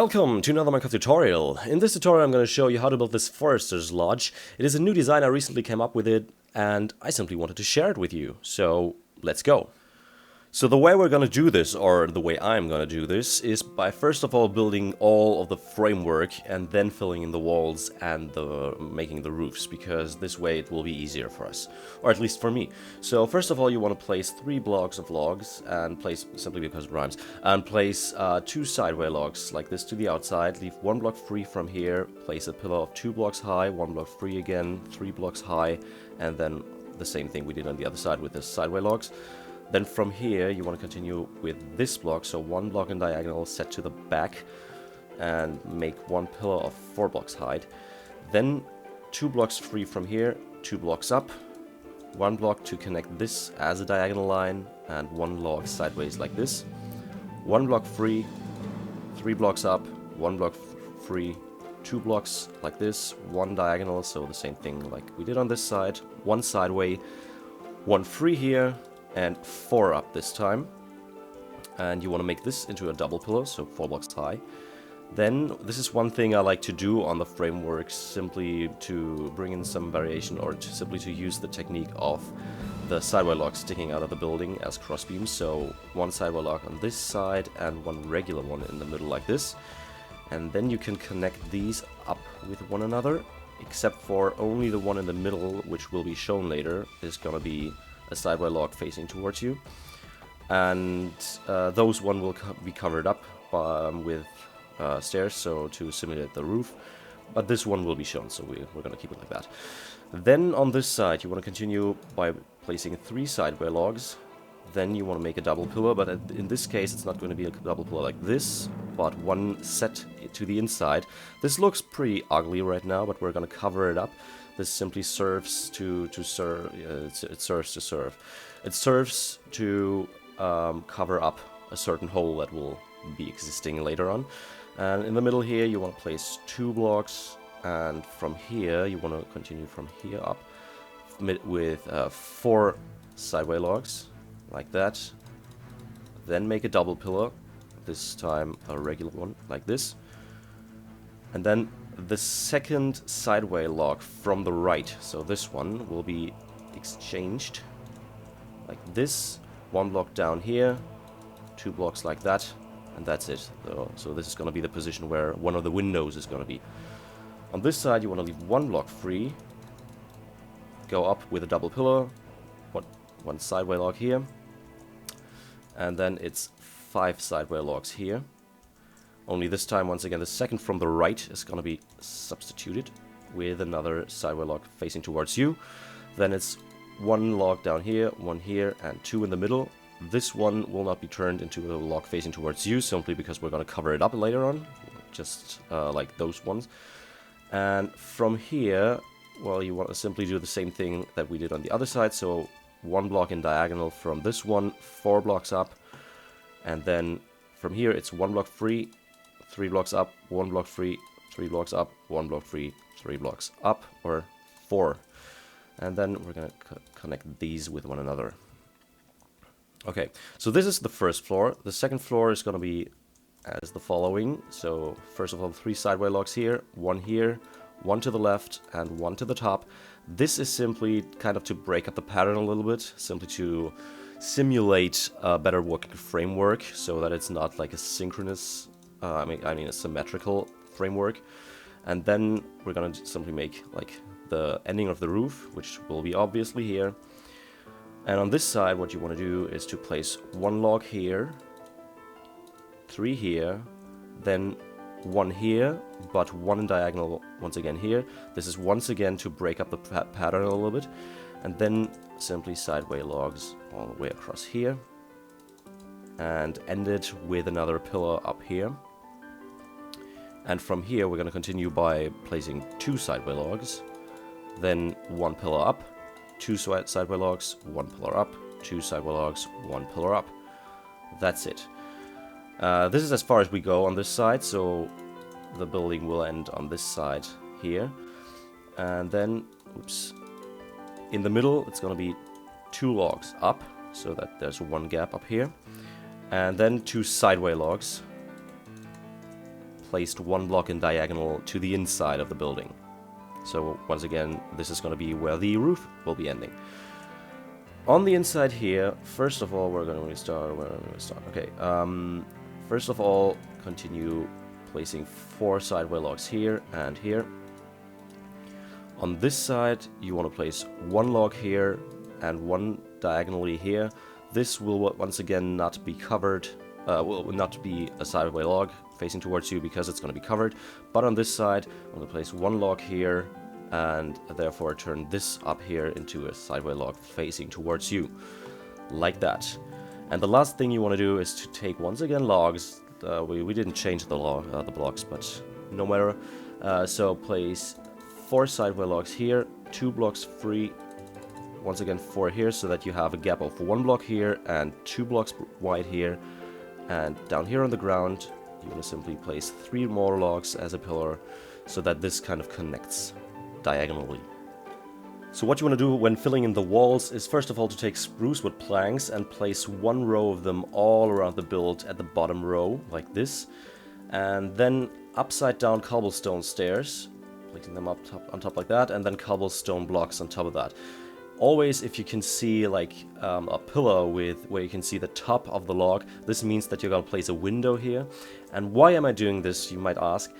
Welcome to another Minecraft tutorial. In this tutorial I'm going to show you how to build this Forester's Lodge. It is a new design, I recently came up with it and I simply wanted to share it with you. So let's go. So the way we're going to do this, or the way I'm going to do this, is by first of all building all of the framework and then filling in the walls and making the roofs, because this way it will be easier for us, or at least for me. So first of all you want to place 3 blocks of logs, and place, simply because it rhymes, and place 2 sideway logs like this to the outside, leave 1 block free from here, place a pillar of 2 blocks high, 1 block free again, 3 blocks high, and then the same thing we did on the other side with the sideway logs. Then from here you want to continue with this block, so 1 block in diagonal set to the back and make 1 pillar of 4 blocks height. Then 2 blocks free from here, 2 blocks up, 1 block to connect this as a diagonal line, and 1 log sideways like this. 1 block free, 3 blocks up, 1 block free, 2 blocks like this, 1 diagonal, so the same thing like we did on this side, 1 sideway, 1 free here, and 4 up this time. And you want to make this into a double pillar, so 4 blocks high. Then this is one thing I like to do on the framework, simply to bring in some variation, or simply to use the technique of the sideway log sticking out of the building as crossbeams. So 1 sideway log on this side and 1 regular one in the middle like this. And then you can connect these up with one another, except for only the one in the middle, which will be shown later, is gonna be a sideway log facing towards you, and those one will be covered up with stairs, so to simulate the roof, but this one will be shown, so we're gonna keep it like that. Then on this side you want to continue by placing 3 sideway logs. Then you want to make a double pillar, but in this case it's not going to be a double pillar like this, but one set to the inside. This looks pretty ugly right now, but we're going to cover it up. This simply serves to serve. It serves to serve. It serves to cover up a certain hole that will be existing later on. And in the middle here, you want to place 2 blocks, and from here you want to continue from here up with 4 sideway logs like that. Then make a double pillar. This time a regular one like this, and then the second sideway log from the right, so this one, will be exchanged like this. 1 block down here, 2 blocks like that, and that's it. So this is going to be the position where one of the windows is going to be. On this side you want to leave 1 block free, go up with a double pillar, 1 sideway log here, and then it's 5 sideway logs here. Only this time, once again, the second from the right is going to be substituted with another sideway log facing towards you. Then it's 1 log down here, 1 here, and 2 in the middle. This one will not be turned into a log facing towards you, simply because we're going to cover it up later on, just like those ones. And from here, well, you want to simply do the same thing that we did on the other side. So 1 block in diagonal from this one, 4 blocks up, and then from here it's 1 block free, 3 blocks up, 1 block free, 3 blocks up, 1 block free, 3 blocks up, or 4. And then we're going to connect these with one another. Okay, so this is the first floor. The second floor is going to be as the following. So first of all, 3 sideway logs here, 1 here, 1 to the left, and 1 to the top. This is simply kind of to break up the pattern a little bit, simply to simulate a better working framework, so that it's not like a synchronous, I mean a symmetrical framework. And then we're gonna simply make like the ending of the roof, which will be obviously here. And on this side, what you want to do is to place 1 log here, 3 here, then 1 here, but 1 in diagonal once again here. This is once again to break up the pattern a little bit, and then simply sideway logs all the way across here, and end it with another pillar up here. And from here we're going to continue by placing 2 sideway logs, then 1 pillar up, 2 sideway logs, 1 pillar up, 2 sideway logs, 1 pillar up. That's it. This is as far as we go on this side, so the building will end on this side here. And then, oops, in the middle it's going to be 2 logs up, so that there's 1 gap up here. And then 2 sideway logs placed one block in diagonal to the inside of the building. So once again, this is going to be where the roof will be ending. On the inside here, first of all, we're going to start. Okay. First of all, continue placing 4 sideway logs here and here. On this side, you want to place 1 log here and 1 diagonally here. This will once again not be covered, will not be a sideway log facing towards you because it's going to be covered. But on this side, I'm going to place 1 log here and therefore turn this up here into a sideway log facing towards you, like that. And the last thing you want to do is to take once again logs. We didn't change the blocks, but no matter. So place 4 sideway logs here, 2 blocks free. Once again 4 here, so that you have a gap of 1 block here and 2 blocks wide here. And down here on the ground, you want to simply place 3 more logs as a pillar, so that this kind of connects diagonally. So what you want to do when filling in the walls is first of all to take spruce wood planks and place 1 row of them all around the build at the bottom row, like this. And then upside down cobblestone stairs, placing them on top like that, and then cobblestone blocks on top of that. Always, if you can see like a pillar where you can see the top of the log, this means that you're going to place a window here. And why am I doing this, you might ask?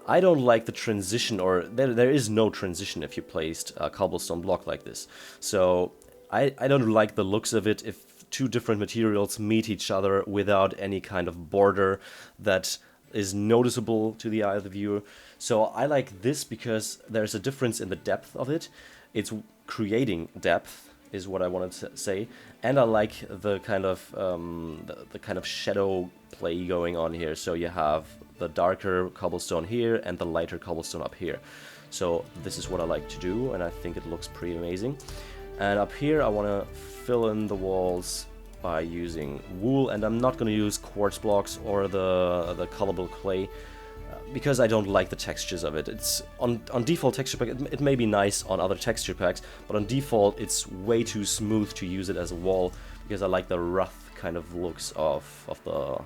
I don't like the transition, or there is no transition if you placed a cobblestone block like this. So I don't like the looks of it if 2 different materials meet each other without any kind of border that is noticeable to the eye of the viewer. So I like this because there's a difference in the depth of it. It's creating depth is what I wanted to say, and I like the kind of shadow play going on here. So you have the darker cobblestone here and the lighter cobblestone up here. So this is what I like to do, and I think it looks pretty amazing. And up here I want to fill in the walls by using wool, and I'm not going to use quartz blocks or the colorable clay because I don't like the textures of it. It's on default texture pack. It may be nice on other texture packs, but on default it's way too smooth to use it as a wall because I like the rough kind of looks of the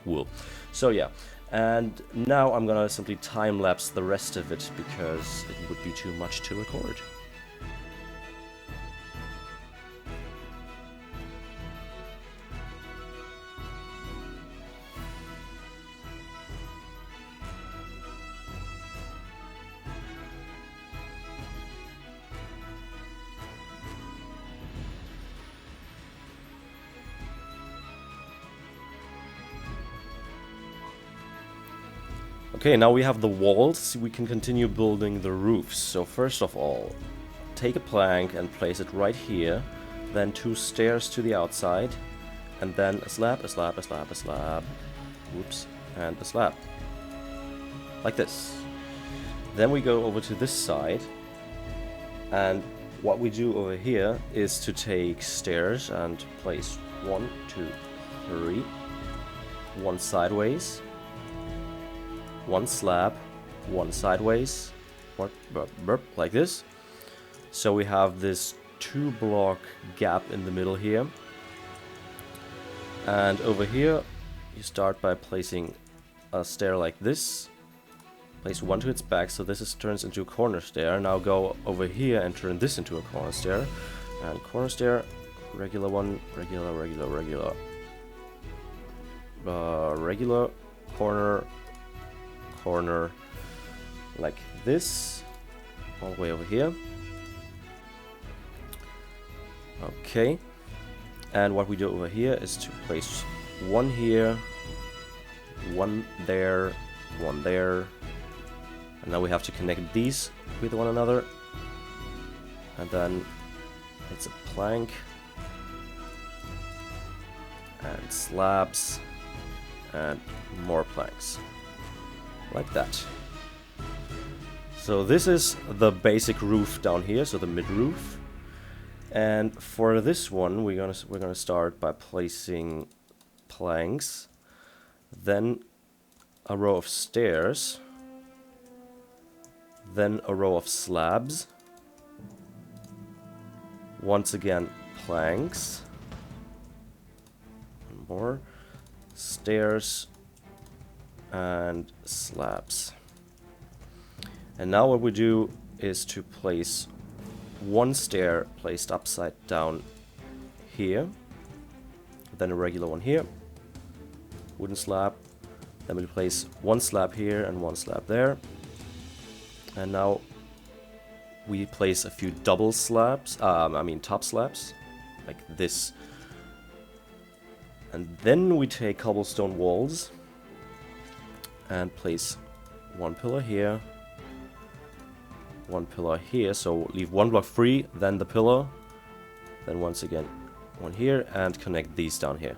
wool. So yeah, and now I'm gonna simply time lapse the rest of it because it would be too much to record. Okay, now we have the walls, we can continue building the roofs. So first of all, take a plank and place it right here, then 2 stairs to the outside, and then a slab, a slab, a slab, a slab, whoops, and a slab. Like this. Then we go over to this side, and what we do over here is to take stairs and place 1, 2, 3, 1 sideways, 1 slab, 1 sideways, like this. So we have this 2 block gap in the middle here. And over here, you start by placing a stair like this. Place 1 to its back, so this turns into a corner stair. Now go over here and turn this into a corner stair. And corner stair, regular one, regular, corner, corner, like this, all the way over here. Okay, and what we do over here is to place 1 here, 1 there, 1 there, and now we have to connect these with one another, and then it's a plank and slabs and more planks. Like that. So this is the basic roof down here, so the mid roof. And for this one, we're gonna start by placing planks, then a row of stairs, then a row of slabs, once again planks, one more, stairs, and slabs. And now what we do is to place one stair placed upside down here, then a regular one here, wooden slab, then we place one slab here and one slab there, and now we place a few double slabs, top slabs, like this. And then we take cobblestone walls and place one pillar here, one pillar here, so leave one block free, then the pillar, then once again one here, and connect these down here.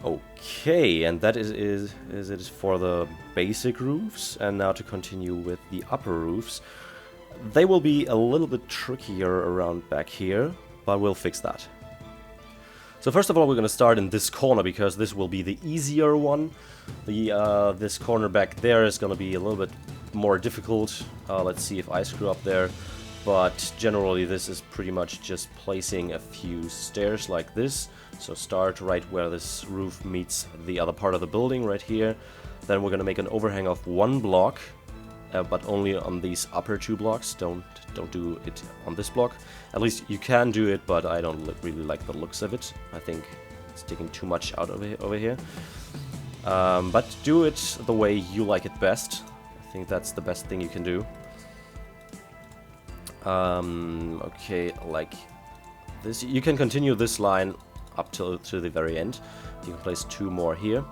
Okay, and that is it for the basic roofs. And now to continue with the upper roofs. They will be a little bit trickier around back here, but we'll fix that. So first of all, we're going to start in this corner, because this will be the easier one. This corner back there is going to be a little bit more difficult. Let's see if I screw up there. But generally this is pretty much just placing a few stairs like this. So start right where this roof meets the other part of the building, right here. Then we're going to make an overhang of one block, but only on these upper two blocks. Don't do it on this block. At least you can do it, but I don't really like the looks of it. I think it's taking too much out over here. But do it the way you like it best. I think that's the best thing you can do. Okay, like this. You can continue this line up to the very end. You can place two more here.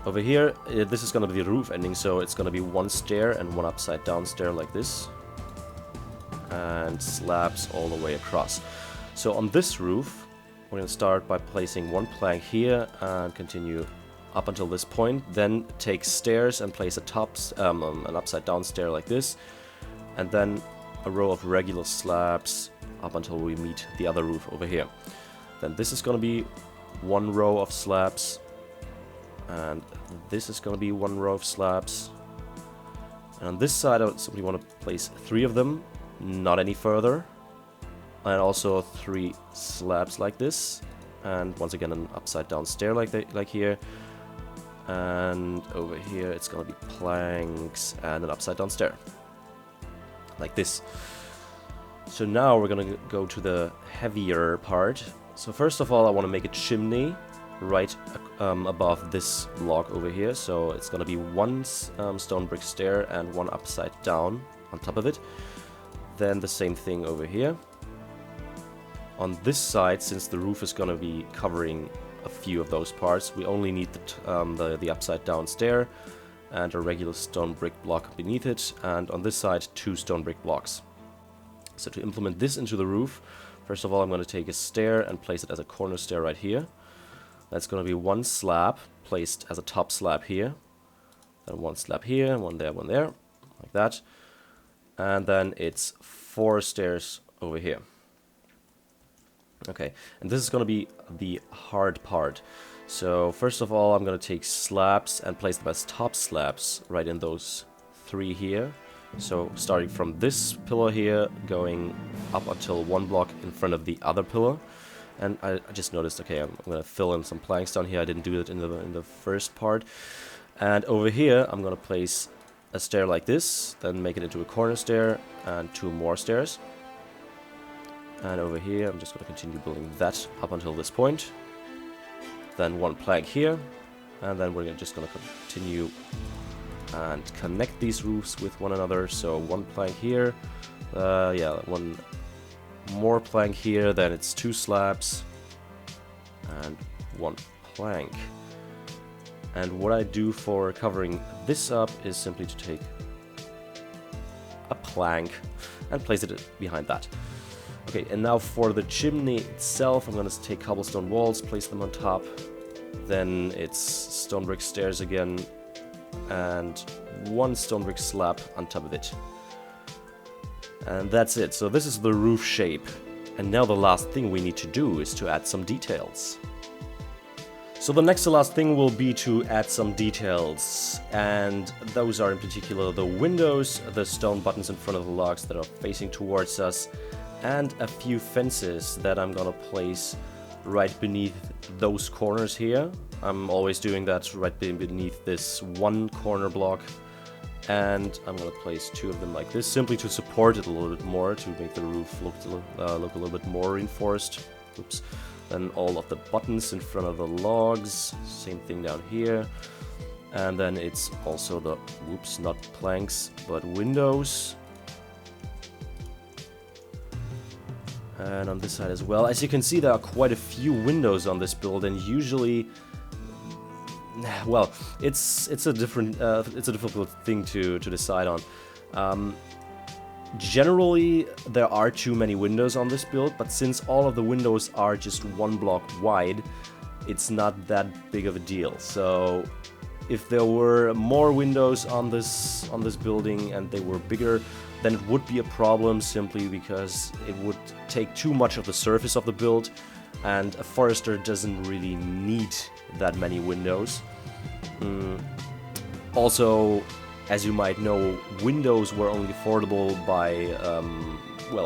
Over here, this is going to be the roof ending, so it's going to be one stair and one upside down stair like this. And slabs all the way across. So on this roof, we're going to start by placing one plank here and continue up until this point. Then take stairs and place an upside down stair like this. And then a row of regular slabs up until we meet the other roof over here. Then this is going to be one row of slabs. And this is going to be one row of slabs. And on this side, I simply want to place three of them, not any further. And also three slabs like this. And once again, an upside down stair like here. And over here, it's going to be planks and an upside down stair. Like this. So now we're going to go to the heavier part. So first of all, I want to make a chimney right above this block over here. So it's going to be one stone brick stair and one upside down on top of it. Then the same thing over here. On this side, since the roof is going to be covering a few of those parts, we only need the upside down stair and a regular stone brick block beneath it, and on this side two stone brick blocks. So to implement this into the roof, first of all I'm going to take a stair and place it as a corner stair right here. That's going to be one slab placed as a top slab here, then one slab here, one there, like that, and then it's 4 stairs over here. Okay, and this is going to be the hard part. So first of all, I'm going to take slabs and place them as top slabs right in those 3 here. So starting from this pillar here, going up until one block in front of the other pillar. And I just noticed, okay, I'm going to fill in some planks down here. I didn't do it in the first part. And over here, I'm going to place a stair like this, then make it into a corner stair and 2 more stairs. And over here, I'm just going to continue building that up until this point. Then one plank here, and then we're just going to continue and connect these roofs with one another. So one plank here, one more plank here, then it's 2 slabs and 1 plank. And what I do for covering this up is simply to take a plank and place it behind that. Okay, and now for the chimney itself, I'm going to take cobblestone walls, place them on top. Then it's stone brick stairs again, and 1 stone brick slab on top of it. And that's it. So this is the roof shape. And now the last thing we need to do is to add some details. So the next to last thing will be to add some details. And those are in particular the windows, the stone buttons in front of the logs that are facing towards us, and a few fences that I'm gonna place right beneath those corners here. I'm always doing that right beneath this one corner block. And I'm gonna place 2 of them like this, simply to support it a little bit more, to make the roof look a little bit more reinforced. Oops. Then all of the buttons in front of the logs, same thing down here. And then it's also the, whoops, not planks, but windows. And on this side as well. As you can see, there are quite a few windows on this build, and usually, well, it's a difficult thing to decide on. Generally, there are too many windows on this build, but since all of the windows are just 1 block wide, it's not that big of a deal. So, if there were more windows on this building and they were bigger, then it would be a problem, simply because it would take too much of the surface of the build, and a Forester doesn't really need that many windows. Also, as you might know, windows were only affordable by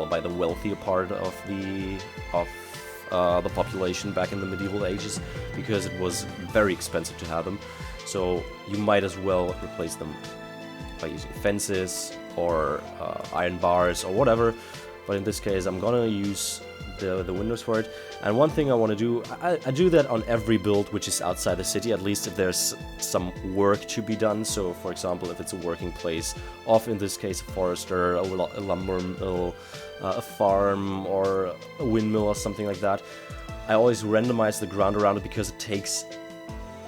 by the wealthier part of the population back in the medieval ages, because it was very expensive to have them. So you might as well replace them by using fences or iron bars or whatever. But in this case, I'm gonna use the windows for it. And one thing I want to do, I do that on every build which is outside the city, at least if there's some work to be done. So for example, if it's a working place of, in this case, a forester, a lumber mill, a farm, or a windmill or something like that, I always randomize the ground around it, because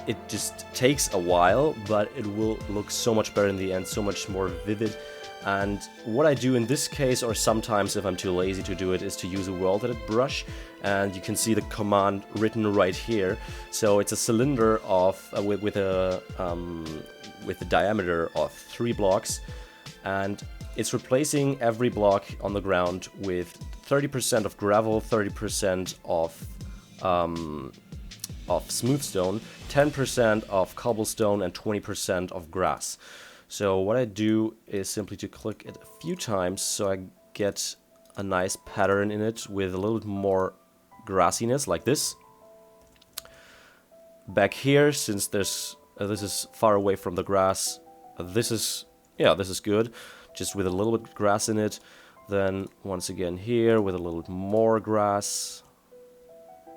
it just takes a while, but it will look so much better in the end, so much more vivid. And what I do in this case, or sometimes if I'm too lazy to do it, is to use a world edit brush. And you can see the command written right here. So it's a cylinder of with a diameter of 3 blocks, and it's replacing every block on the ground with 30% of gravel, 30% of smooth stone, 10% of cobblestone, and 20% of grass. So what I do is simply to click it a few times, so I get a nice pattern in it with a little bit more grassiness, like this. Back here, since this is far away from the grass, this is good, just with a little bit of grass in it. Then once again here with a little bit more grass.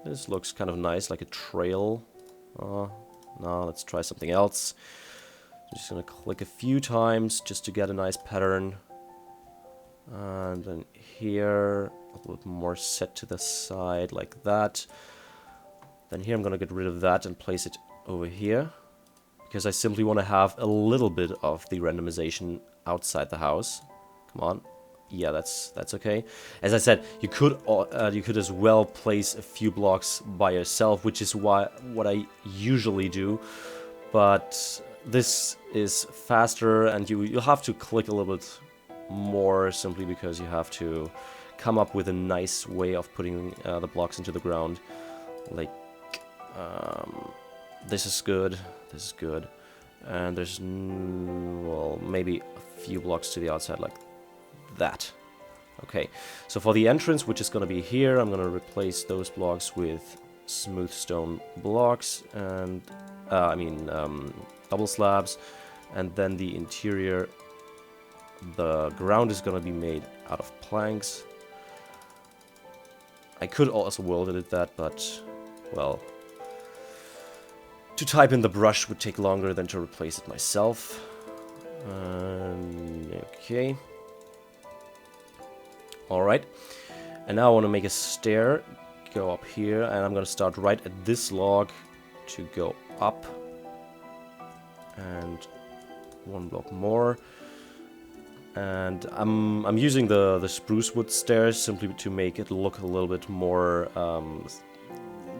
This looks kind of nice, like a trail. No, let's try something else. I'm just gonna click a few times just to get a nice pattern. And then here, a little bit more set to the side, like that. Then here I'm gonna get rid of that and place it over here, because I simply want to have a little bit of the randomization outside the house. Come on. Yeah, that's okay. As I said, you could as well place a few blocks by yourself, which is what I usually do. But this is faster, and you'll have to click a little bit more, simply because you have to come up with a nice way of putting the blocks into the ground. Like, this is good. This is good. And there's well, maybe a few blocks to the outside, like that. Okay, so for the entrance, which is going to be here, I'm going to replace those blocks with smooth stone blocks, and double slabs. And then the interior, the ground is going to be made out of planks. I could also world edit that, but, well, to type in the brush would take longer than to replace it myself. Okay. Alright. And now I want to make a stair, go up here, and I'm going to start right at this log to go up. And 1 block more. And I'm using the spruce wood stairs simply to make it look a little bit more,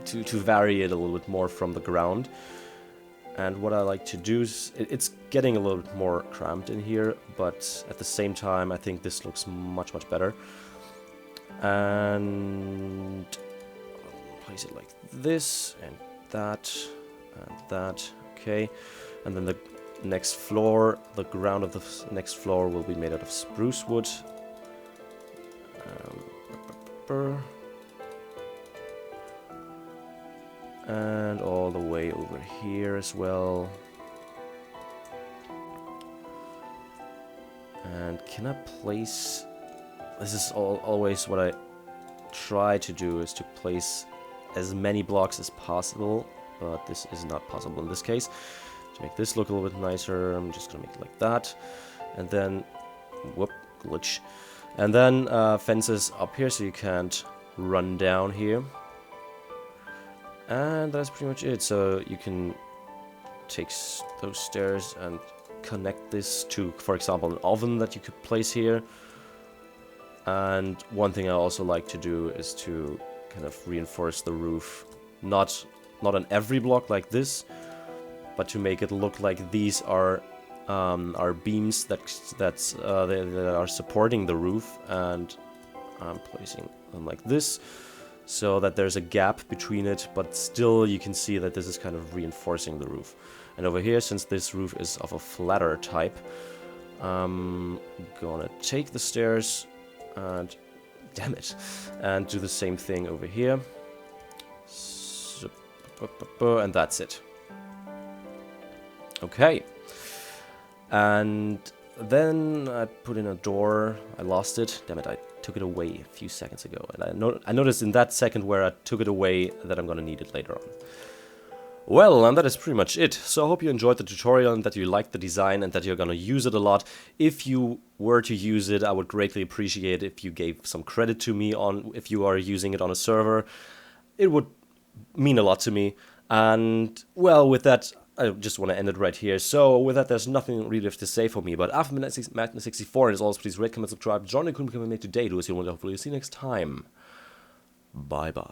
to vary it a little bit more from the ground. And what I like to do is, it's getting a little bit more cramped in here, but at the same time I think this looks much better. And place it like this, and that, okay. And then the next floor, the ground of the next floor will be made out of spruce wood. And all the way over here as well. And can I place... This is always what I try to do, is to place as many blocks as possible, but this is not possible in this case. To make this look a little bit nicer, I'm just gonna make it like that. And then, whoop, glitch. And then fences up here so you can't run down here. And that's pretty much it. So you can take those stairs and connect this to, for example, an oven that you could place here. And one thing I also like to do is to kind of reinforce the roof, not on every block like this, but to make it look like these are beams that are supporting the roof, and I'm placing them like this, so that there's a gap between it, but still you can see that this is kind of reinforcing the roof. And over here, since this roof is of a flatter type, I'm gonna take the stairs and, damn it, and do the same thing over here. And that's it. Okay. And then I put in a door. I lost it. Damn it, I took it away a few seconds ago. And I noticed in that second where I took it away that I'm gonna need it later on. Well, and that is pretty much it. So I hope you enjoyed the tutorial and that you liked the design and that you're gonna use it a lot. If you were to use it, I would greatly appreciate if you gave some credit to me on if you are using it on a server. It would mean a lot to me. And, well, with that, I just want to end it right here. So, with that, there's nothing really left to say for me. But after Madness64, as always, please rate, comment, subscribe, join the community today. Do as you want. Hopefully, see you next time. Bye-bye.